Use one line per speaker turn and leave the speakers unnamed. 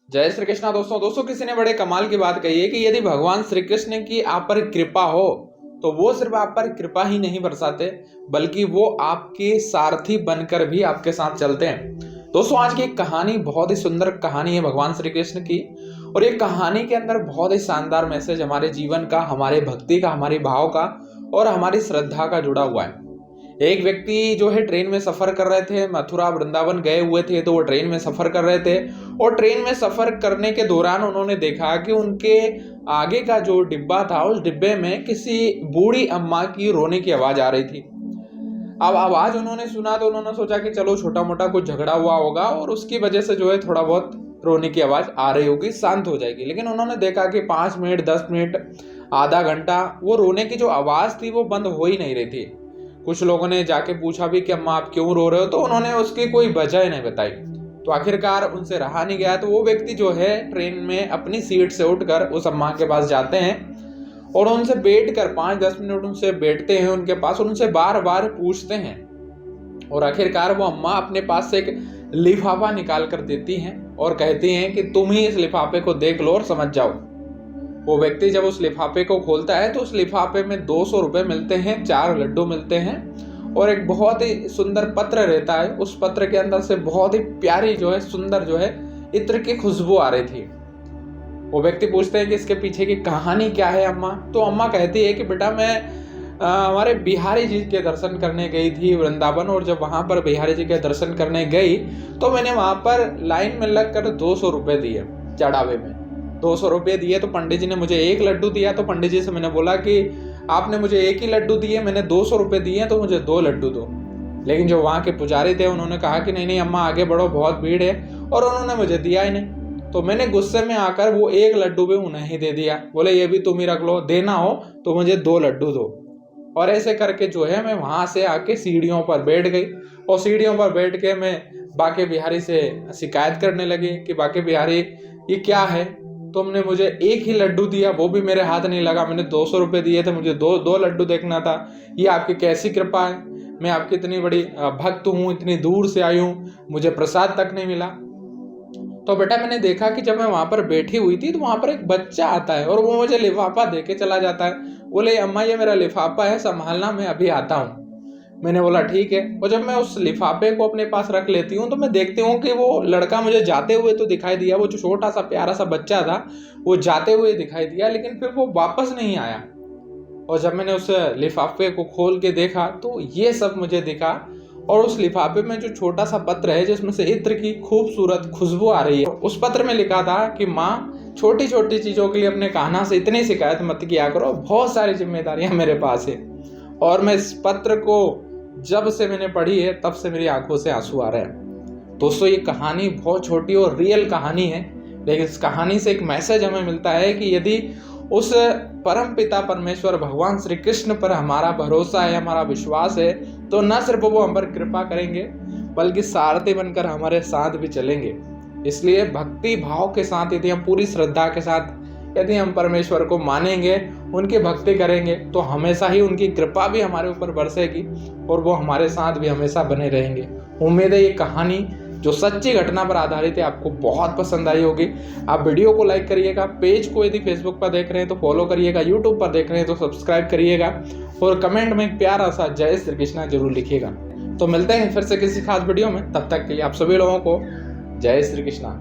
जय श्री कृष्णा। दोस्तों किसी ने बड़े कमाल की बात कही है कि यदि भगवान श्री कृष्ण की आप पर कृपा हो तो वो सिर्फ आप पर कृपा ही नहीं बरसाते बल्कि वो आपके सारथी बनकर भी आपके साथ चलते हैं। दोस्तों आज की एक कहानी बहुत ही सुंदर कहानी है भगवान श्री कृष्ण की, और ये कहानी के अंदर बहुत ही शानदार मैसेज हमारे जीवन का, हमारे भक्ति का, हमारे भाव का और हमारी श्रद्धा का जुड़ा हुआ है। एक व्यक्ति जो है ट्रेन में सफर कर रहे थे, मथुरा वृंदावन गए हुए थे, तो वो ट्रेन में सफर कर रहे थे और ट्रेन में सफर करने के दौरान उन्होंने देखा कि उनके आगे का जो डिब्बा था उस डिब्बे में किसी बूढ़ी अम्मा की रोने की आवाज आ रही थी। अब आवाज उन्होंने सुना तो उन्होंने सोचा कि चलो छोटा मोटा कुछ झगड़ा हुआ होगा और उसकी वजह से जो है थोड़ा बहुत रोने की आवाज आ रही होगी, शांत हो जाएगी। लेकिन उन्होंने देखा कि 5 मिनट, 10 मिनट, आधा घंटा वो रोने की जो आवाज थी वो बंद हो ही नहीं रही थी। कुछ लोगों ने जाके पूछा भी कि अम्मा आप क्यों रो रहे हो, तो उन्होंने उसकी कोई वजह नहीं बताई। तो आखिरकार उनसे रहा नहीं गया, तो वो व्यक्ति जो है ट्रेन में अपनी सीट से उठकर उस अम्मा के पास जाते हैं और उनसे बैठकर 5-10 मिनट उनसे बैठते हैं उनके पास और उनसे बार बार पूछते हैं। और आखिरकार वो अम्मा अपने पास से एक लिफाफा निकाल कर देती हैं और कहती हैं कि तुम ही इस लिफाफे को देख लो और समझ जाओ। वो व्यक्ति जब उस लिफाफे को खोलता है तो उस लिफाफे में 200 रुपए मिलते हैं, 4 लड्डू मिलते हैं और एक बहुत ही सुंदर पत्र रहता है। उस पत्र के अंदर से बहुत ही प्यारी जो है, सुंदर जो है, इत्र की खुशबू आ रही थी। वो व्यक्ति पूछते हैं कि इसके पीछे की कहानी क्या है अम्मा। तो अम्मा कहती है कि बेटा मैं हमारे बिहारी जी के दर्शन करने गई थी वृंदावन, और जब वहां पर बिहारी जी के दर्शन करने गई तो मैंने वहां पर लाइन में लगकर 200 रुपए दिए। चढ़ावे में 200 रुपये दिए तो पंडित जी ने मुझे 1 लड्डू दिया। तो पंडित जी से मैंने बोला कि आपने मुझे 1 ही लड्डू दिए, मैंने 200 रुपये दिए तो मुझे 2 लड्डू दो। लेकिन जो वहाँ के पुजारी थे उन्होंने कहा कि नहीं अम्मा आगे बढ़ो, बहुत भीड़ है, और उन्होंने मुझे दिया ही नहीं। तो मैंने गुस्से में आकर वो 1 लड्डू भी उन्हें ही दे दिया। बोले ये भी तुम ही रख लो, देना हो तो मुझे 2 लड्डू दो। और ऐसे करके जो है मैं वहां से आके सीढ़ियों पर बैठ गई और सीढ़ियों पर बैठ के मैं बाके बिहारी से शिकायत करने लगी कि बाके बिहारी ये क्या है, तुमने मुझे 1 ही लड्डू दिया, वो भी मेरे हाथ नहीं लगा, मैंने 200 रुपये दिए थे, मुझे दो लड्डू देखना था। ये आपकी कैसी कृपा है, मैं आपकी इतनी बड़ी भक्त हूँ, इतनी दूर से आई हूँ, मुझे प्रसाद तक नहीं मिला। तो बेटा मैंने देखा कि जब मैं वहां पर बैठी हुई थी तो वहां पर एक बच्चा आता है और वो मुझे लिफाफा दे के चला जाता है। बोले अम्मा ये मेरा लिफाफा है, संभालना, मैं अभी आता हूँ। मैंने बोला ठीक है। और जब मैं उस लिफाफे को अपने पास रख लेती हूँ तो मैं देखती हूँ कि वो लड़का मुझे जाते हुए तो दिखाई दिया, वो जो छोटा सा प्यारा सा बच्चा था वो जाते हुए दिखाई दिया, लेकिन फिर वो वापस नहीं आया। और जब मैंने उस लिफाफे को खोल के देखा तो ये सब मुझे दिखा, और उस लिफाफे में जो छोटा सा पत्र है जिसमें से इत्र की खूबसूरत खुशबू आ रही है, उस पत्र में लिखा था कि माँ छोटी छोटी चीजों के लिए अपने कान्हा से इतनी शिकायत मत किया करो, बहुत सारी जिम्मेदारियां मेरे पास है। और मैं इस पत्र को जब से मैंने पढ़ी है तब से मेरी आंखों से आंसू आ रहे हैं। दोस्तों ये कहानी बहुत छोटी और रियल कहानी है, लेकिन इस कहानी से एक मैसेज हमें मिलता है कि यदि उस परम पिता परमेश्वर भगवान श्री कृष्ण पर हमारा भरोसा है, हमारा विश्वास है, तो न सिर्फ वो हम पर कृपा करेंगे बल्कि सारथी बनकर हमारे साथ भी चलेंगे। इसलिए भक्ति भाव के साथ, यदि हम पूरी श्रद्धा के साथ यदि हम परमेश्वर को मानेंगे, उनकी भक्ति करेंगे, तो हमेशा ही उनकी कृपा भी हमारे ऊपर बरसेगी और वो हमारे साथ भी हमेशा बने रहेंगे। उम्मीद है ये कहानी जो सच्ची घटना पर आधारित है आपको बहुत पसंद आई होगी। आप वीडियो को लाइक करिएगा, पेज को यदि फेसबुक पर देख रहे हैं तो फॉलो करिएगा, यूट्यूब पर देख रहे हैं तो सब्सक्राइब करिएगा और कमेंट में एक प्यारा सा जय श्री कृष्णा जरूर लिखिएगा। तो मिलते हैं फिर से किसी खास वीडियो में, तब तक के लिए आप सभी लोगों को जय श्री कृष्णा।